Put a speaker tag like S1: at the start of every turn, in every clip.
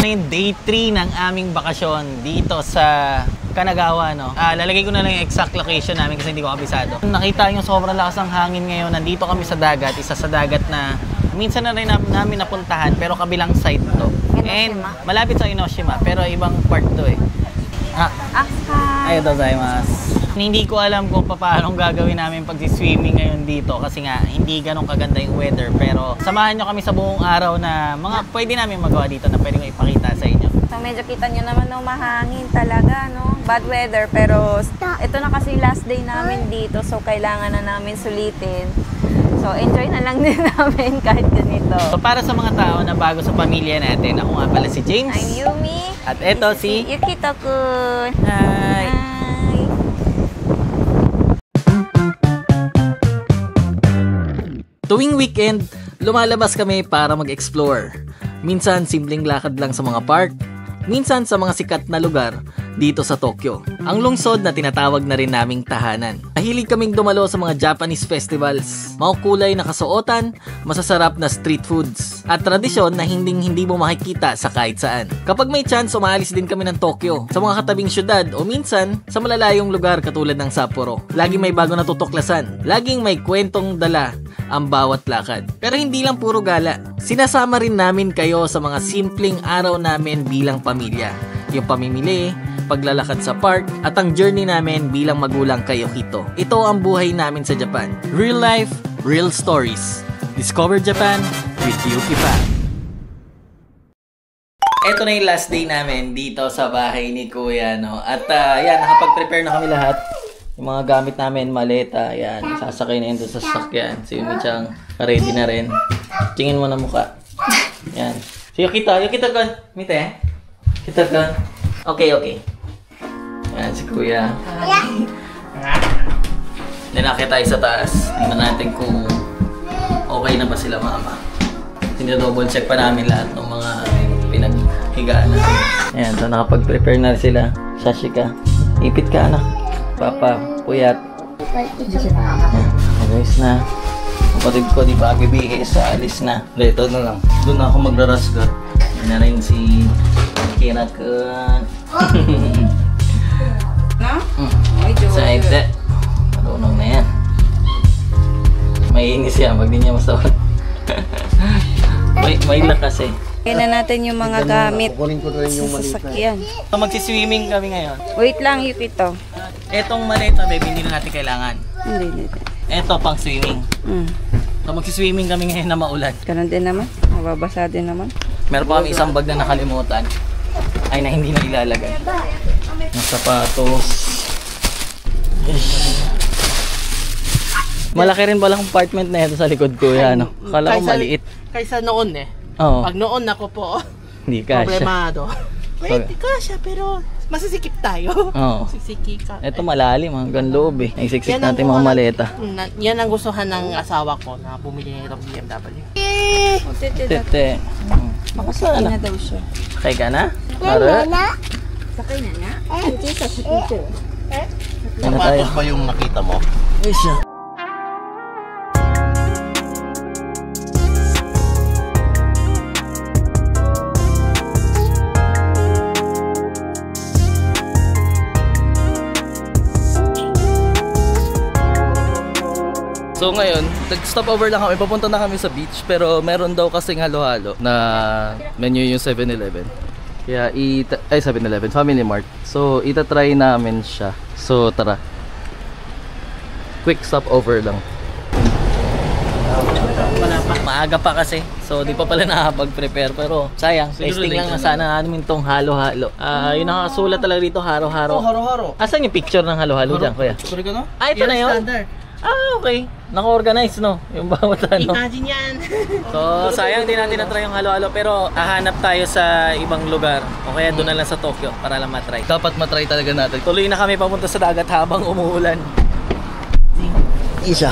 S1: na yung day 3 ng aming bakasyon dito sa Kanagawa, no? Lalagay ko na lang yung exact location namin kasi hindi ko kabisado. Nakita yung sobrang lakas ng hangin ngayon. Nandito kami sa dagat, isa sa dagat na minsan na rin namin napuntahan pero kabilang side to. And malapit sa Enoshima pero ibang part to eh. Arigatou gozaimasu. Hindi ko alam kung paano gagawin namin pag-swimming ngayon dito kasi nga hindi ganun kaganda yung weather, pero samahan nyo kami sa buong araw na mga pwede namin magawa dito na pwede ko ipakita sa inyo.
S2: So medyo kita nyo naman no, mahangin talaga, no? Bad weather, pero ito na kasi last day namin dito, so kailangan na namin sulitin. So enjoy na lang din namin kahit ganito.
S1: So para sa mga tao na bago sa pamilya natin, ako nga pala si James.
S2: I'm Yumi.
S1: At eto si
S2: Yukito-kun.
S1: Hi! Tuwing weekend, lumalabas kami para mag-explore. Minsan, simpleng lakad lang sa mga park. Minsan, sa mga sikat na lugar dito sa Tokyo. Ang lungsod na tinatawag na rin naming tahanan. Mahilig kaming dumalo sa mga Japanese festivals. Makukulay na kasuotan, masasarap na street foods. At tradisyon na hindi mo makikita sa kahit saan. Kapag may chance, umaalis din kami ng Tokyo. Sa mga katabing syudad o minsan, sa malalayong lugar katulad ng Sapporo. Laging may bago natutuklasan. Laging may kwentong dala ang bawat lakad. Pero hindi lang puro gala. Sinasama rin namin kayo sa mga simpleng araw namin bilang pamilya. Yung pamimili, paglalakad sa park, at ang journey namin bilang magulang kay Yukito. Ito ang buhay namin sa Japan. Real life, real stories. Discover Japan with Yuki Fan. Ito na yung last day namin dito sa bahay ni Kuya, no? At yan, nakapag-prepare na kami lahat. Yung mga gamit namin, maleta, yan. Sasakay na yun doon sa sasakyan. Si Yumi-chan, ready na rin. Tingin mo na mukha. Yan. Si Yukito gun. Mite. Kita gun. Okay. Yan, si Kuya. Dinakit tayo sa taas. Tingnan natin kung okay na ba sila mama. Double check pa namin lahat ng mga pinaghigaan natin. Ayan, so nakapag-prepare na sila. Shashika. Ipit ka, anak. Papa, puyat. Ayan, alis na. Kapatid ko, di ba bibihis, alis na. Ito na lang. Doon ako magrarasgar. Yan na rin si Kira-kun.
S2: No?
S1: Sa ite. Marunong na yan. Mainis yan, pag di niya masawat. may lakas eh.
S2: Kaya na natin yung mga gamit sa sasakyan.
S1: So magsiswimming kami ngayon.
S2: Wait lang, Yukito.
S1: Etong maleta, babe, hindi na natin kailangan.
S2: Hindi.
S1: Eto pang swimming. So magsiswimming kami ngayon na maulan.
S2: Ganun din naman. Mababasa din naman.
S1: Meron pa kami isang bag na nakalimutan. Ay na hindi na ilalagay. Ng sapatos. Malaki rin palang compartment na ito sa likod ko. Ano? Akala ko maliit.
S3: Kaysa noon eh.
S1: Oo.
S3: Pag noon ako po,
S1: Hindi kasya.
S3: problemado. Pwede kasya pero masisikip tayo.
S1: Oo.
S3: Sisiki ka.
S1: Ito malalim, hanggang loob eh. Naisiksik
S3: Yan ang
S1: natin mga
S3: gusto
S1: maleta.
S3: Yan ang gustuhan ng asawa ko na bumili ng BMW.
S1: Tete.
S2: Makasakay na daw siya.
S1: Sakay ka na? Para?
S2: Sakay na na? Hindi sa picture.
S1: Ano tayo?
S4: Sapatos ba yung nakita mo?
S1: Ay siya.
S5: So ngayon, nag-stop over lang kami, papunta na kami sa beach, pero meron daw kasing halo-halo na menu yung 7-Eleven. Kaya 7-Eleven, Family Mart. So itatry namin siya. So tara. Quick stop over lang.
S1: Maaga pa kasi. So di pa pala nakapag-prepare, pero sayang, tasting lang na sana namin tong halo-halo. Yung nakasulat talaga dito, haro-haro.
S3: Haro-haro.
S1: Asan yung picture ng halo-halo dyan, kuya?
S3: Sorry ka no?
S1: Ito na yun? Okay. Naka-organize, no? Yung bawat ano.
S3: Imagine yan.
S1: So, sayang din natin na-try yung halo-halo, pero hahanap tayo sa ibang lugar. O kaya doon na lang sa Tokyo para lang matry.
S5: Dapat matry talaga natin.
S1: Tuloy na kami papunta sa dagat habang umuulan.
S4: Isa.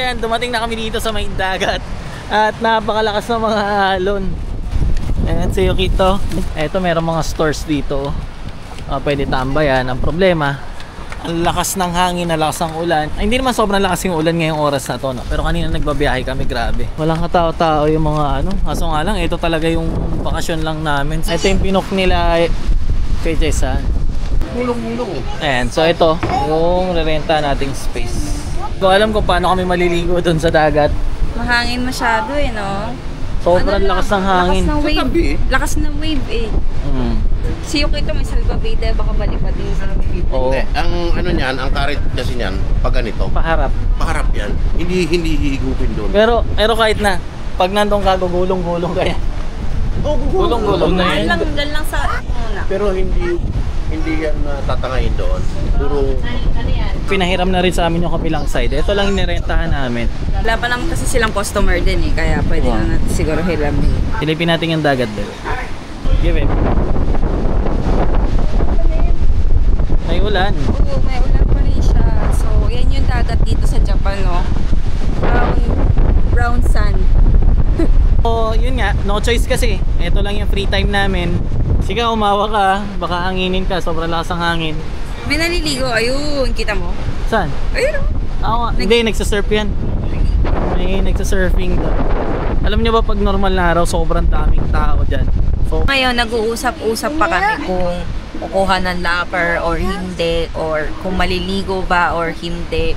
S1: ayan, dumating na kami dito sa may dagat. At napakalakas ng mga alon. Ayan, si Yukito. Eto, meron mga stores dito. Pwede tambayan. Ang problema, ang lakas ng hangin, ang lakas ng ulan. Ay, hindi naman sobrang lakas yung ulan ngayong oras na to, no? Pero kanina nagbabiyahe kami, grabe. Walang katao-tao yung mga ano. Kaso nga lang, ito talaga yung bakasyon lang namin. Ito yung pinok nila kay Jason.
S4: Gulong-gulong.
S1: Ayan, so ito yung rerenta nating space. So alam ko paano kami maliligo doon sa dagat.
S2: Mahangin masyado eh, no?
S1: Sobrang lakas ng hangin.
S2: Lakas ng wave. Lakas ng wave eh. Si Yukito may salbabida, baka balipad din sa
S1: Oo.
S4: Hindi, ang ano niyan, ang karet kasi niyan, pag ganito,
S1: Paharap.
S4: paharap yan. Hindi hihigupin doon.
S1: Pero kahit na, pag nandun ka, gugulong-gulong ka yan.
S4: Oh,
S1: Gulong-gulong na yan.
S2: Dyan lang sa una.
S4: Pero hindi yan tatangayin doon. Puro
S1: Pinahiram na rin sa amin yung kapilang side. Ito lang inirentahan namin.
S2: Wala pa naman kasi silang customer din eh, kaya pwede na natin siguro hiramin.
S1: Silipin natin yung dagat doon. Give it. May ulan.
S2: Oo, may ulan pa rin siya. So, yan yung dagat dito sa Japan, no? Brown sand.
S1: So, yun nga, no choice kasi. Ito lang yung free time namin. Sige, umawa ka, baka hanginin ka, sobrang lakas ng hangin.
S2: May naliligo, ayun, kita mo?
S1: Saan?
S2: Ayun,
S1: Ako nga, hindi, nagsasurf yan. May nagsasurfing doon. Alam niyo ba pag normal na araw, sobrang daming tao dyan. So,
S2: ngayon, nag-uusap-usap pa kami kung kukuha ng locker or hindi, or kung maliligo ba or hindi.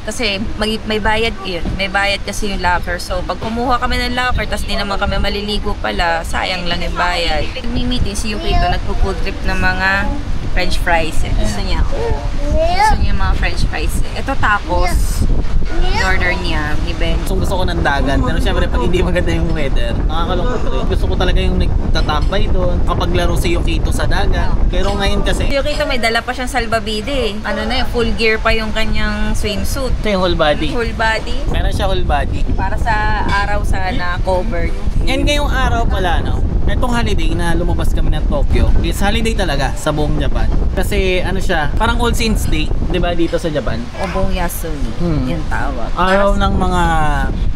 S2: Kasi may bayad yun. May bayad kasi yung locker. So, pag kumuha kami ng locker, tas di naman kami maliligo pala, sayang lang yung bayad. Nag-meeting si Yukito, nagpo-food trip ng mga French fries. Gusto niya. Gusto niya mga French fries. Ito tacos. In-order niya ni Ben.
S1: gusto ko ng dagat. Pero syempre, pag hindi maganda yung weather, nakakalungkot rin. Gusto ko talaga yung nagtatambay doon. Kapaglaro si Yukito sa dagat. Pero ngayon kasi,
S2: Si Yukito may dala pa siyang salbabide. Ano na yun, full gear pa yung kanyang swimsuit.
S1: ito yung whole body.
S2: Full body.
S1: Meron siya whole body.
S2: Para sa araw sana covered.
S1: And ngayong araw pala, no? Itong holiday na lumabas kami ng Tokyo is holiday talaga sa buong Japan. Kasi ano siya, parang All Saints Day, di ba, dito sa Japan?
S2: Obong Yasuni, yung tawag.
S1: Araw ng mga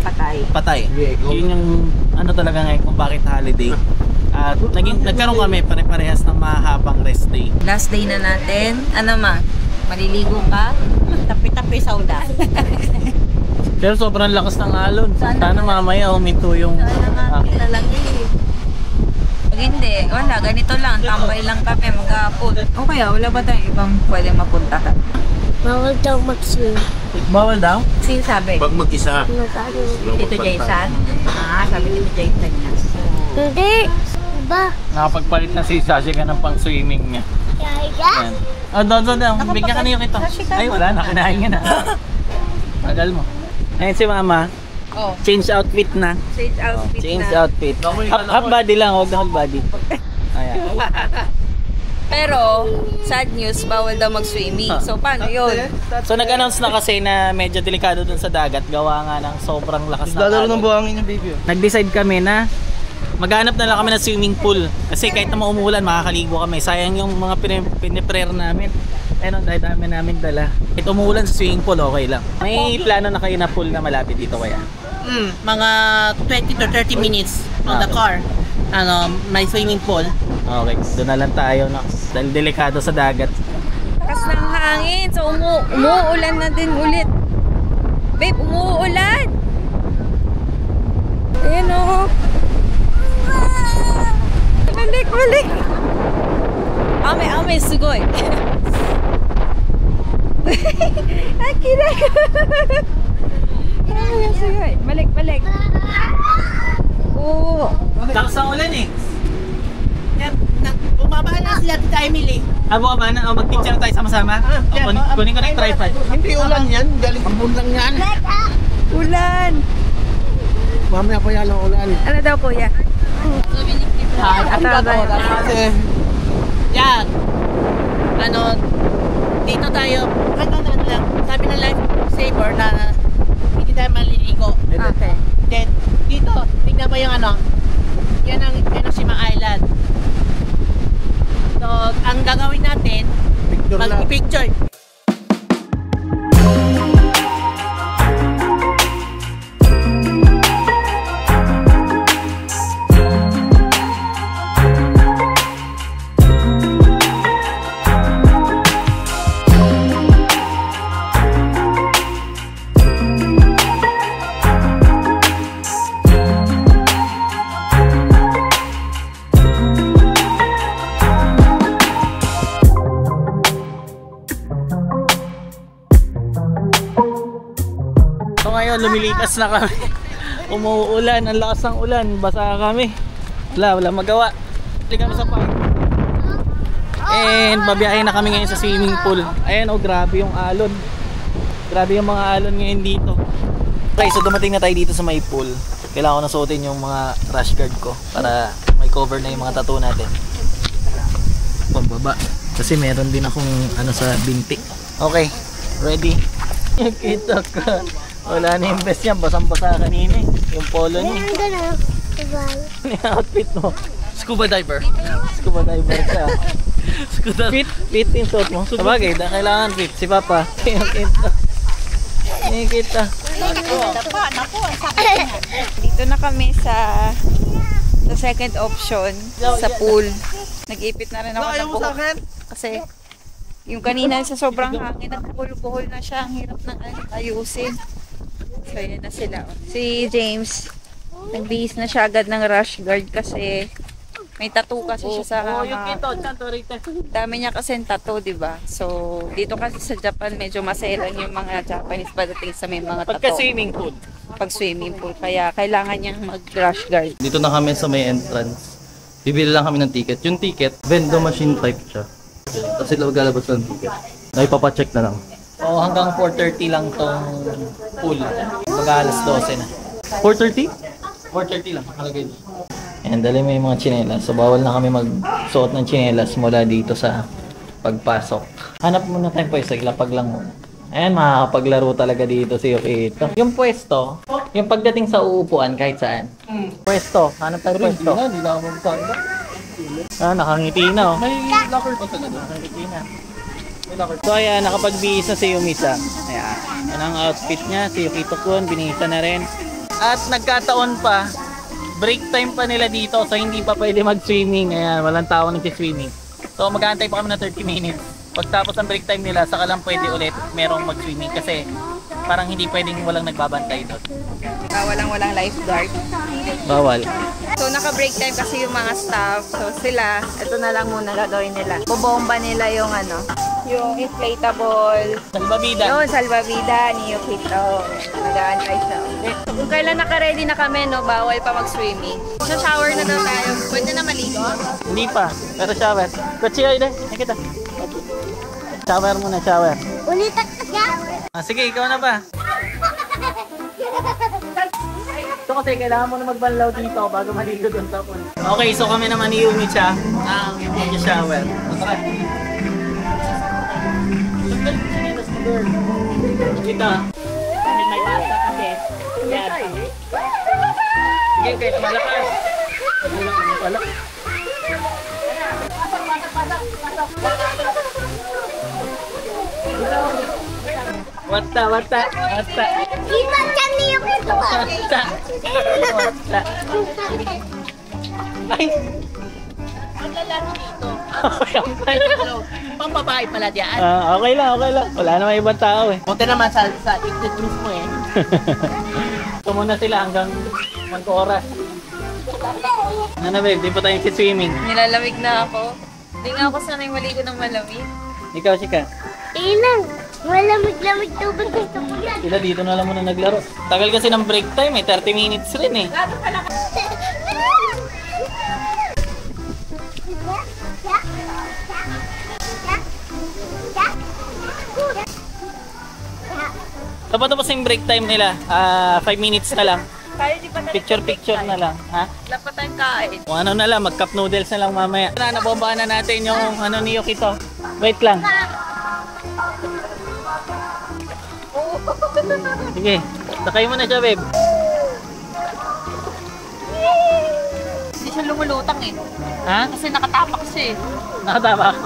S2: Patay.
S1: patay. Yun yung ano talaga ngayon kung bakit holiday. At nagkaroon kami pare-parehas ng mahabang rest day.
S2: Last day na natin. Ano ma? Maliligo ka? Tapi-tapi sauda.
S1: Pero sobrang lakas ng alon. Sana mamaya huminto yung
S2: Kita lang eh. Pag hindi, wala. Ganito lang. Tambay lang kami. Mag-aapod. O kaya, wala ba tayong ibang pwede mapunta?
S6: Bawal daw mag-swim.
S1: Bawal daw?
S2: Sino sabi?
S4: pag mag-isa.
S2: Tito Jason? Sabi Tito Jason niya.
S6: Hindi. Ba?
S1: Nakapagpalit na si Sashi ka ng pang-swimming niya.
S6: Yaya?
S1: Yan. Doon. Bigyan ka na yung ito. Ay, wala na. Kinain ka na. Tagal mo. Ayun si Mama.
S2: Oh,
S1: Change outfit na.
S2: change outfit
S1: Change
S2: na.
S1: outfit. Half body lang, huwag na whole body. Ayan.
S2: Pero, sad news, bawal daw mag-swimming. So, paano yun?
S1: So nag-announce na kasi na medyo delikado dun sa dagat. Gawa nga ng sobrang lakas na
S5: Lalaro
S1: alon.
S5: ng buhangin yung baby.
S1: Nag-decide kami na maghanap na lang kami ng swimming pool. Kasi kahit na umuulan, makakaligo kami. Sayang yung mga piniprayer namin. Ayun, dahil dami namin dala. Kahit umuulan sa swimming pool, okay lang. May plano na kayo na pool na malapit dito kaya?
S3: Mga 20 to 30 minutes on the car. May swimming pool.
S1: Okay, doon na lang tayo, no? Dahil delikado sa dagat.
S2: Lakas ng hangin. So, umuulan na din ulit. Babe, umuulan. Ayan o. Balik. Ame, sugoy. Akira ka. Sugoy. Balik. Oo.
S1: Lakas ang ulan eh.
S3: Bumaba na sila, Tita Emily.
S1: Abo ba na? Mag-picture tayo sama-sama? Kunin ko na yung tripod.
S4: Hindi ulan yan, galing ambon lang yan.
S2: Ulan.
S4: Mamaya pa yan ang ulan.
S2: Ano daw kuya?
S3: Kasi, yan. Dito tayo. Sabi ng life saver na hindi tayo maliligo.
S2: Okay.
S3: Then, dito, tignan mo yung yan ang Enoshima Island. So, ang gagawin natin, mag-picture.
S1: ngayon, lumilikas na kami. Umuulan, ang lakas ng ulan, basa kami. Wala magawa. Hindi kami sa park. And babiyahin na kami ngayon sa swimming pool. Ayan, oh, grabe yung alon. Grabe yung mga alon ngayon dito. Okay, so dumating na tayo dito sa may pool. Kailangan ko na suotin yung mga rash guard ko para may cover na yung mga tattoo natin. Pambaba. Kasi meron din akong ano sa binti. Okay, ready? Kita ka. Wala na yung vest niya, basang-basa kanina eh. Yung polo niya.
S6: Ang gano'n. Sabay.
S1: Ano yung outfit mo? Scuba diver. Scuba diver ka. Fit yung suot mo. Sabagay, kailangan fit. Si Papa. Yung kita.
S2: Dito na kami sa second option, sa pool. Nag-ipit na rin ako ng buhok. Kasi yung kanina sa sobrang hangin, nagpuhol-puhol na siya. Ang hirap ng ayusin. So yan na sila. Si James, nagbihis na siya agad ng rash guard kasi may tattoo kasi siya sa dami niya kasi tattoo, diba? So dito kasi sa Japan medyo maselan yung mga Japanese pagdating sa may mga tattoo.
S1: Pagka swimming pool.
S2: Pag swimming pool, kaya kailangan niyang mag rash guard.
S5: Dito na kami sa may entrance. Bibili lang kami ng ticket. Yung ticket, vending machine type siya. Tapos sila maglalabas ng ticket. Ipapacheck na lang.
S1: Oo, hanggang 4:30 lang tong pool. Baga alas 12 na.
S5: 4:30?
S1: 4:30 lang, nakalagay dito. Ayan, dali mo yung mga tsinelas. So bawal na kami magsuot ng tsinelas mula dito sa pagpasok. Hanap muna tayong pwesto, ilapag lang muna. Ayan, makakapaglaro talaga dito si Yukito. Yung pwesto, yung pagdating sa uupuan kahit saan. Pwesto, hanap tayong pwesto.
S5: Hindi na ako magkakita.
S1: Ah, nakangiti na oh.
S5: May locker pa talaga.
S1: Nakangiti na. So ayan, nakapagbihis na si Yumisa. Ayan, yan ang outfit niya. Si Yukito Kun, binihisa na rin. At nagkataon pa, break time pa nila dito. So hindi pa pwede mag-swimming. Ayan, walang tao nag-swimming. So mag-aantay pa kami ng 30 minutes. Pagtapos ng break time nila, saka lang pwede ulit merong mag-swimming. Kasi parang hindi pwedeng walang nagbabantay doon.
S2: Walang lifeguard.
S1: Bawal.
S2: So naka-break time kasi yung mga staff. So sila, ito na lang muna gagawin nila. Bobomba nila yung yung inflatable.
S1: Salbabida.
S2: Yun, salbabida ni Yukito. Nag-aantay siya. Kung kailan naka-ready na kami, no, bawal pa mag-swimming. Sa shower na daw tayo. Pwede na maligo?
S1: Hindi pa, pero shower. Kutsi kayo din, nakita. Shower muna, shower.
S6: Ulitan ka siya.
S1: Sige, ikaw na ba? Ito kasi kailangan mo na magbanlaw dito bago maligo doon sa pool. Okay, so kami naman ni Yumi-cha ang mag-shower. Tara. Kita. Kahit may basa kasi. Sige, kahit malakas. Malakas. Wata.
S6: Kita siya niyo ito.
S1: Wata. Ay!
S3: Ang lalaki dito. Pang babae pala diyan.
S1: Okay lang. Wala naman ibang tao eh.
S3: Punta naman sa iklit mismo eh.
S1: Ito muna sila hanggang mag-oras. Ano babe, di pa tayo swimming.
S2: Nilalamig na ako. Hindi nga ako sanay maligo ng malamig.
S1: Ikaw, Chika.
S6: Inang, malamig-lamig tubig gusto ko yan.
S1: Sila dito na lang muna naglaro. Tagal kasi ng break time eh, 30 minutes rin eh. Tapos tapos yung break time nila, 5 minutes na lang.
S2: Tayo di pa
S1: Picture na lang. Ha?
S2: Dapat tayong kain.
S1: Kung ano na lang, mag-cup noodles na lang mamaya. Nabombahan na natin yung ni Yukito. Wait lang. Sige, sakay mo na siya, babe.
S3: Hindi siya lumulutang eh.
S1: Ha?
S3: Kasi nakatapak siya eh.
S1: Nakatabak?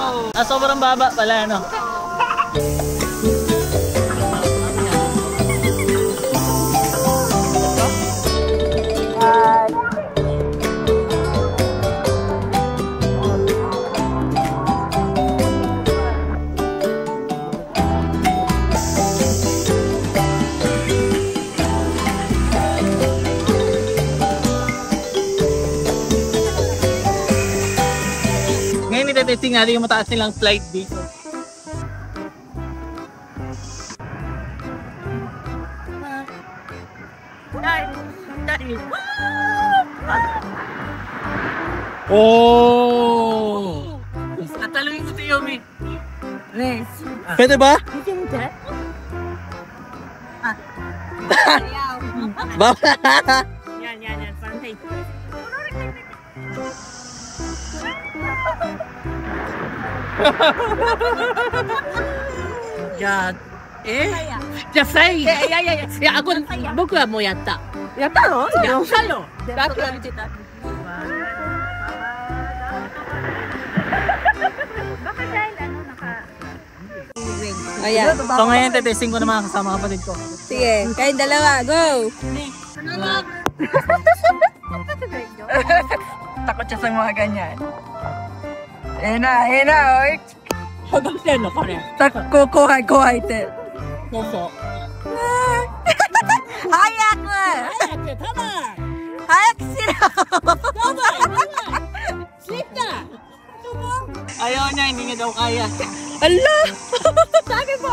S1: Sobrang baba pala, no? Ngayon itetesting natin yung mataas nilang slide dito.
S3: Oh! Tatalungin ko si Yomi.
S5: Pwede ba?
S3: Yan. Pantay. Ya,じゃあ最後。いや、これ僕はもうやった。やったの？やったの。だって見てた。
S2: Ayan.
S1: So ngayon, testing ko na mga kasama kapatid ko.
S2: Sige, kayong dalawa, go!
S1: Takot siya sa mga ganyan. Ayan na, oy.
S3: Hanggang sino ko rin.
S1: Kuhay ite.
S3: Soso.
S1: Hayak mo!
S3: Tama!
S1: Hayak sila!
S3: Sita!
S1: Ayaw niya, hindi niya daw kaya.
S7: Sabi ko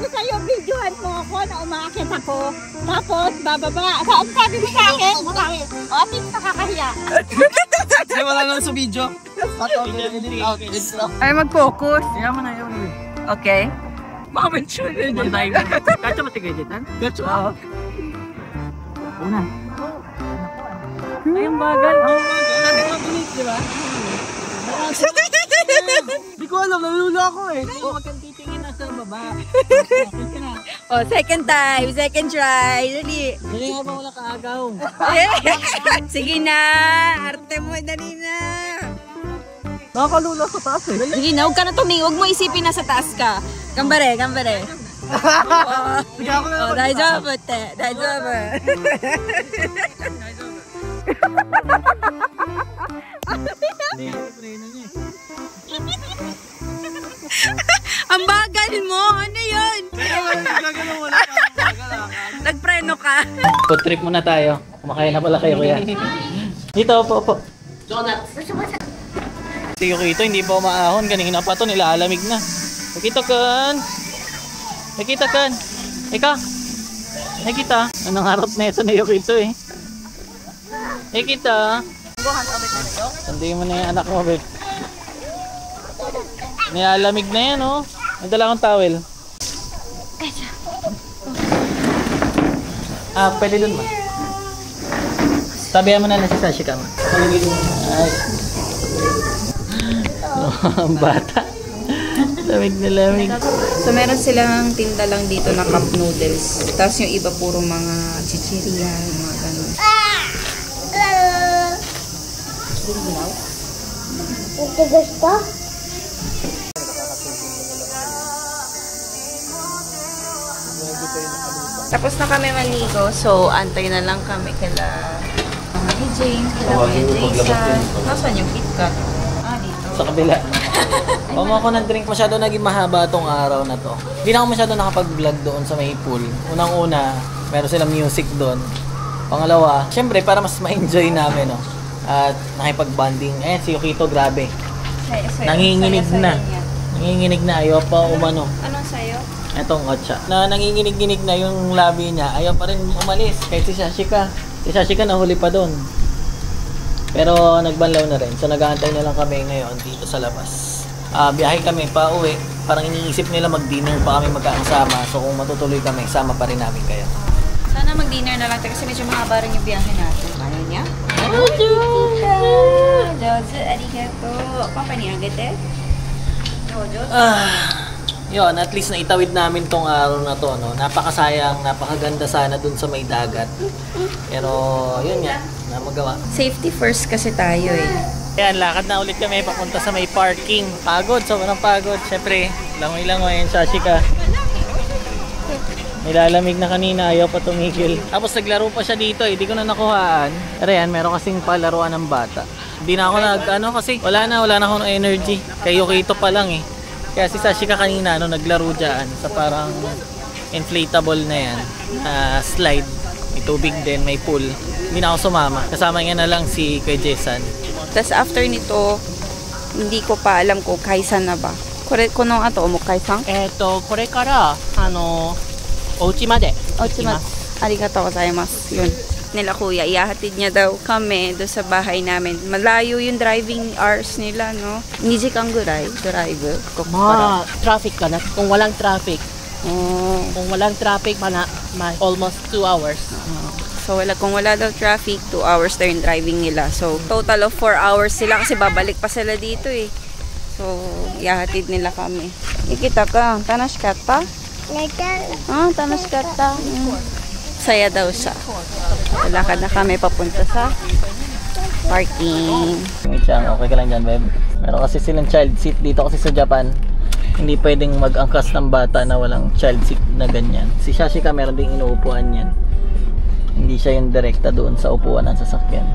S7: sa'yo, videohan mo ako na umakit ako. Tapos, bababa. Sabi mo sa akin, ating nakakahiya.
S1: Kasi wala naman sa video. Ay, mag-focus. Yan mo na yun. Okay. Baka mention yun.
S3: Kacho mo tigay dito?
S1: Gacho. Oo. Una. Ay, ang bagal. Sabi ko mabilis, di ba? Hindi ko alam, nalula ako eh.
S3: Oo, magkantitingin na sa baba.
S2: Oh, second time, second try. Dali.
S3: Hindi nga ba wala kaagaw?
S2: Sige na, arte mo, dali na.
S1: Nakakalula sa taas eh.
S2: Sige na, huwag ka na tumingin. Huwag mo isipin na sa taas ka. Gambare.
S1: Sige ako na naman.
S2: Daijoubu te. Daijoubu. Ang bagal mo! Ano yun? Nagpreno ka.
S1: Food trip muna tayo. Kumakain na pala kayo, kuya. Dito, opo. Si Yukito, hindi pa umaahon. Kanina pa ito, nilalamig na. Nakita kan. Ika. Nakita. Anong harap na ito ni Yukito eh. Nakita. Sandi mo na yung anak mo, babe. Nilalamig na yan, oh. May dala akong towel. Pwede dun ba? Sabihan mo na si Sashika mo. Ay. Ang bata. Lamig na lamig.
S2: So meron silang tinda lang dito na cup noodles. Tapos yung iba puro mga chichirya, mga ganun.
S6: gusto?
S2: Tapos na kami maligo, so antay na lang kami kila ni James, kila Jason. Nasaan yung KitKat? Dito.
S1: Sa kabila. Pamo ako nag-drink, masyado naging mahaba tong araw na to. Hindi na ako masyado nakapag-vlog doon sa may pool. Unang-una, meron silang music doon. Pangalawa, syempre para mas ma-enjoy namin, no? At nakipag-bonding. Ayan, si Yukito, grabe. Nanginginig na. Nanginginig na, ayaw pa umano.
S2: Anong sayo?
S1: Etong otsa. Na nanginginig-ginig na yung labi niya, ayaw pa rin umalis. Kahit si Sashika. Si Sashika nahuli pa doon. Pero nagbanlaw na rin. So nag-aantay na lang kami ngayon dito sa labas. Biyahe kami pa uwi. Parang iniisip nila mag-dinner pa kami magkakasama. So kung matutuloy kami, sama pa rin namin kayo.
S2: Sana mag-dinner na lang kasi medyo mahaba rin yung biyahe natin. Ano niya? Jojo, arigato. Papa ni agate? Jojo.
S1: Yun, at least naitawid namin tong araw na to, no? Napakasayang, napakaganda sana dun sa may dagat. Pero, yun nga, na magawa.
S2: Safety first kasi tayo eh.
S1: Ayan, lakad na ulit kami papunta sa may parking. Pagod, sobrang pagod. Siyempre, langoy-langoy, yung Sashika. Nilalamig na kanina, ayaw pa tumigil. Tapos naglaro pa siya dito, hindi ko na nakuhaan. Pero yan, meron kasing palaruan ng bata. Hindi na ako kasi wala na akong energy. Kay Yukito pa lang eh. Kaya si Sashika kanina, naglaro dyan sa parang inflatable na yan. Slide. May tubig din, may pool. Hindi na ako sumama. Kasama niya na lang si Kuya Jason.
S2: Tapos after nito, hindi ko pa alam kung kaisan na ba. Kuno ato, mo kaisan?
S3: これからお家まで
S2: Ochimasu. Arigatou gozaimasu. Yun. nila kuya, ihahatid niya daw kami doon sa bahay namin. Malayo yung driving hours nila, no? 2時間ぐらい drive ko para.
S3: Traffic ka na. Kung walang traffic,
S2: Oh.
S3: kung walang traffic, almost 2 hours.
S2: So kung wala daw traffic, 2 hours daw yung driving nila. So total of 4 hours sila kasi babalik pa sila dito eh. So ihahatid nila kami. Ikita ka, tanashikatta? Tanashikatta. Saya daw siya. Lakad na kami papunta sa parking.
S1: Michang, okay ka lang dyan, babe? Meron kasi silang child seat dito kasi sa Japan. Hindi pwedeng mag-angkas ng bata na walang child seat na ganyan. Si Shashika meron ding inuupuan yan. Hindi siya yung direkta doon sa upuan ng sasakyan.